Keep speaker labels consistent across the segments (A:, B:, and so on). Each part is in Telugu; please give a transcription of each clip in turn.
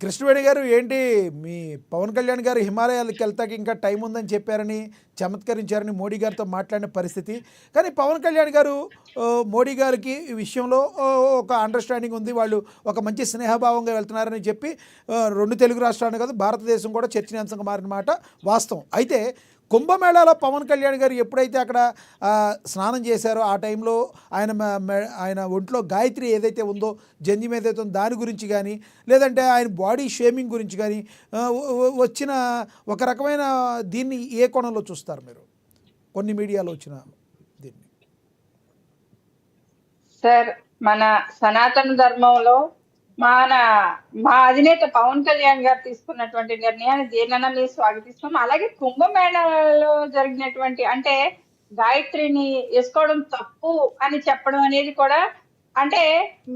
A: కృష్ణవేణి గారు ఏంటి మీ పవన్ కళ్యాణ్ గారు హిమాలయాలకు వెళ్తాకి ఇంకా టైం ఉందని చెప్పారని చమత్కరించారని మోడీ గారితో మాట్లాడిన పరిస్థితి. కానీ పవన్ కళ్యాణ్ గారు మోడీ గారికి ఈ విషయంలో ఒక అండర్స్టాండింగ్ ఉంది, వాళ్ళు ఒక మంచి స్నేహభావంగా వెళ్తున్నారని చెప్పి రెండు తెలుగు రాష్ట్రాలు కాదు భారతదేశం కూడా చర్చనీయాంశంగా మారిన మాట వాస్తవం. అయితే కుంభమేళాలో పవన్ కళ్యాణ్ గారు ఎప్పుడైతే అక్కడ స్నానం చేశారో ఆ టైంలో ఆయన ఒంట్లో గాయత్రి ఏదైతే ఉందో, జంధ్యం ఏదైతే ఉందో దాని గురించి కానీ, లేదంటే ఆయన బాడీ షేమింగ్ గురించి కానీ వచ్చిన ఒక రకమైన దీన్ని ఏ కోణంలో చూస్తారు మీరు? కొన్ని మీడియాలో వచ్చిన దీన్ని
B: సార్, మన సనాతన ధర్మంలో మా అధినేత పవన్ కళ్యాణ్ గారు తీసుకున్నటువంటి నిర్ణయాన్ని దేనన్నా మేము స్వాగతిస్తాం. అలాగే కుంభమేళాలో జరిగినటువంటి అంటే గాయత్రిని వేసుకోవడం తప్పు అని చెప్పడం అనేది కూడా అంటే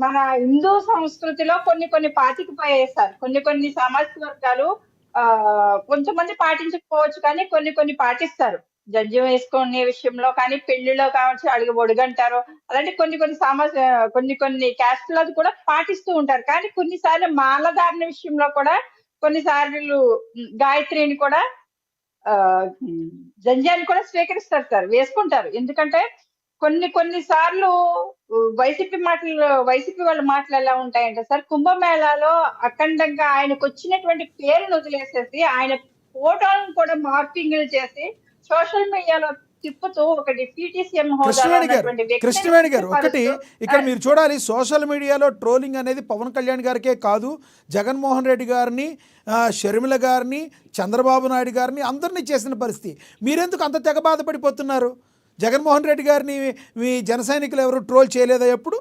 B: మన హిందూ సంస్కృతిలో కొన్ని పాతికిపోయాయి సార్. కొన్ని సామాజిక వర్గాలు కొంతమంది పాటించకపోవచ్చు, కానీ కొన్ని పాటిస్తారు. జంధ్యం వేసుకునే విషయంలో కానీ, పెళ్లిలో కావచ్చు అడిగి ఒడుగంటారు, అలాంటి కొన్ని క్యాస్ట్లో కూడా పాటిస్తూ ఉంటారు. కానీ కొన్నిసార్లు మాలధారణ విషయంలో కూడా కొన్నిసార్లు గాయత్రిని కూడా జంధ్యాన్ని కూడా స్వీకరిస్తారు సార్, వేసుకుంటారు. ఎందుకంటే కొన్ని సార్లు వైసీపీ వాళ్ళ మాటలు ఎలా ఉంటాయంటే సార్, కుంభమేళాలో అఖండంగా ఆయనకు వచ్చినటువంటి పేరును వదిలేసేసి ఆయన ఫోటోలను కూడా మార్పింగ్లు చేసి సోషల్ మీడియాలో తిప్పుతూ ఒక డిప్యూటీ సీఎం
A: కృష్ణవేణి గారు ఒకటి ఇక్కడ మీరు చూడాలి, సోషల్ మీడియాలో ట్రోలింగ్ అనేది పవన్ కళ్యాణ్ గారికే కాదు, జగన్మోహన్ రెడ్డి గారిని, షర్మిల గారిని, చంద్రబాబు నాయుడు గారిని అందరినీ చేసిన పరిస్థితి. మీరెందుకు అంత తెగ బాధపడిపోతున్నారు? జగన్మోహన్ రెడ్డి గారిని మీ జన సైనికులు ఎవరు ట్రోల్ చేయలేదా ఎప్పుడు?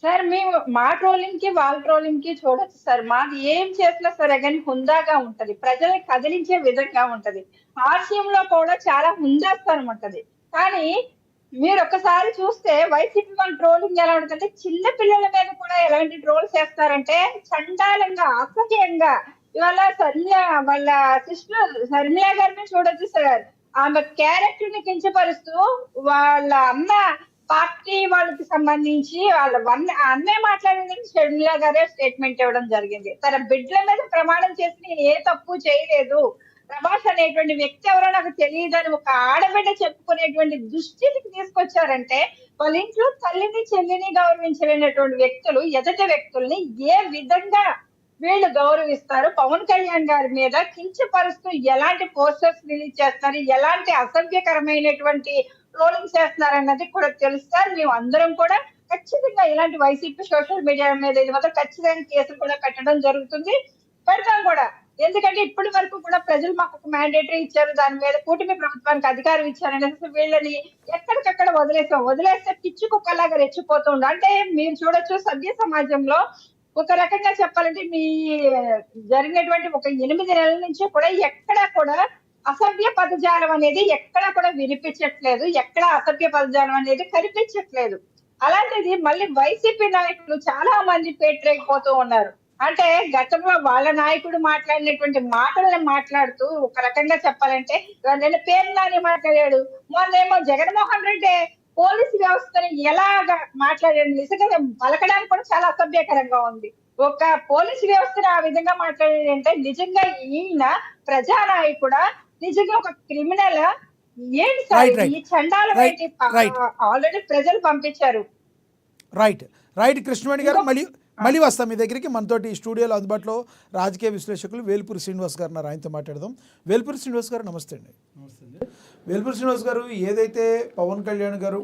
B: సార్, మేము మా ట్రోలింగ్ కి వాళ్ళ ట్రోలింగ్ కి చూడొచ్చు సార్. మాది ఏం చేసినా సరే కానీ హుందాగా ఉంటది, ప్రజల్ని కదిలించే విధంగా ఉంటది. హాస్యంలో కూడా చాలా హుందాస్థానం ఉంటది. కానీ మీరు ఒక్కసారి చూస్తే వైసీపీ వాళ్ళ ట్రోలింగ్ ఎలా ఉంటుందంటే, చిన్న పిల్లల మీద కూడా ఎలాంటి ట్రోల్స్ చేస్తారంటే చండాలంగా, అసహ్యంగా. ఇవాళ వాళ్ళ సిస్టర్ శర్మిల గారిని చూడొచ్చు సార్, ఆమె క్యారెక్టర్ ని కించపరుస్తూ వాళ్ళ అన్న పార్టీ వాళ్ళకి సంబంధించి అన్నయ్య మాట్లాడిందని షర్మిల గారే స్టేట్మెంట్ ఇవ్వడం జరిగింది. తన బిడ్డల మీద ప్రమాణం చేసి నేను ఏ తప్పు చేయలేదు, ప్రభాస్ అనేటువంటి వ్యక్తి ఎవరో నాకు తెలియదని ఒక ఆడబిడ్డ చెప్పుకునేటువంటి దుస్థితికి తీసుకొచ్చారంటే, వాళ్ళ ఇంట్లో తల్లిని చెల్లిని గౌరవించలేనటువంటి వ్యక్తులు ఎదుటి వ్యక్తుల్ని ఏ విధంగా వీళ్ళు గౌరవిస్తారు? పవన్ కళ్యాణ్ గారి మీద కించపరుస్తూ ఎలాంటి పోస్టర్స్ రిలీజ్ చేస్తారు, ఎలాంటి అసభ్యకరమైనటువంటి ట్రోలింగ్ చేస్తున్నారన్నది కూడా తెలుస్తారు. మేము అందరం కూడా ఖచ్చితంగా ఇలాంటి వైసీపీ సోషల్ మీడియా మీద ఇది మాత్రం ఖచ్చితంగా కేసులు కూడా పెట్టడం జరుగుతుంది, పెడతాం కూడా. ఎందుకంటే ఇప్పటి వరకు కూడా ప్రజలు మాకు ఒక మ్యాండేటరీ ఇచ్చారు, దాని మీద కూటమి ప్రభుత్వానికి అధికారం ఇచ్చారనేసి వీళ్ళని ఎక్కడికక్కడ వదిలేస్తే పిచ్చి కుక్కలాగా రెచ్చిపోతుండ. అంటే మీరు చూడొచ్చు, సభ్య సమాజంలో ఒక రకంగా చెప్పాలంటే మీ జరిగినటువంటి ఒక 8 నెలల నుంచి కూడా ఎక్కడా కూడా అసభ్య పదజాలం అనేది ఎక్కడా కూడా వినిపించట్లేదు, ఎక్కడ అసభ్య పదజాలం అనేది కనిపించట్లేదు. అలాంటిది మళ్ళీ వైసీపీ నాయకులు చాలా మంది పేటరేగిపోతూ ఉన్నారు. అంటే గతంలో వాళ్ళ నాయకుడు మాట్లాడినటువంటి మాటలను మాట్లాడుతూ ఒక రకంగా చెప్పాలంటే నేను పేరు నాని మాట్లాడాడు, మొన్నేమో జగన్మోహన్ రెడ్డి పోలీసు వ్యవస్థని ఎలాగా మాట్లాడాడు, నిజంగా పలకడానికి కూడా చాలా అసభ్యకరంగా ఉంది. ఒక పోలీసు వ్యవస్థను ఆ విధంగా మాట్లాడాడంటే నిజంగా ఈయన ప్రజానాయకుడా, నిజంగా ఒక క్రిమినల్? ఏంటి సార్ ఈ చండాలం? ఆల్రెడీ ప్రజలు పంపించారు.
A: రైట్ కృష్ణవేణి గారు, మళ్ళీ వస్తాం మీ దగ్గరికి. మనతోటి స్టూడియోలో అందుబాటులో రాజకీయ విశ్లేషకులు వేల్పూరి శ్రీనివాస్ గారు ఉన్నారు, ఆయనతో మాట్లాడదాం. వేల్పూరి శ్రీనివాస్ గారు నమస్తే అండి. వేల్పూరి శ్రీనివాస్ గారు, ఏదైతే పవన్ కళ్యాణ్ గారు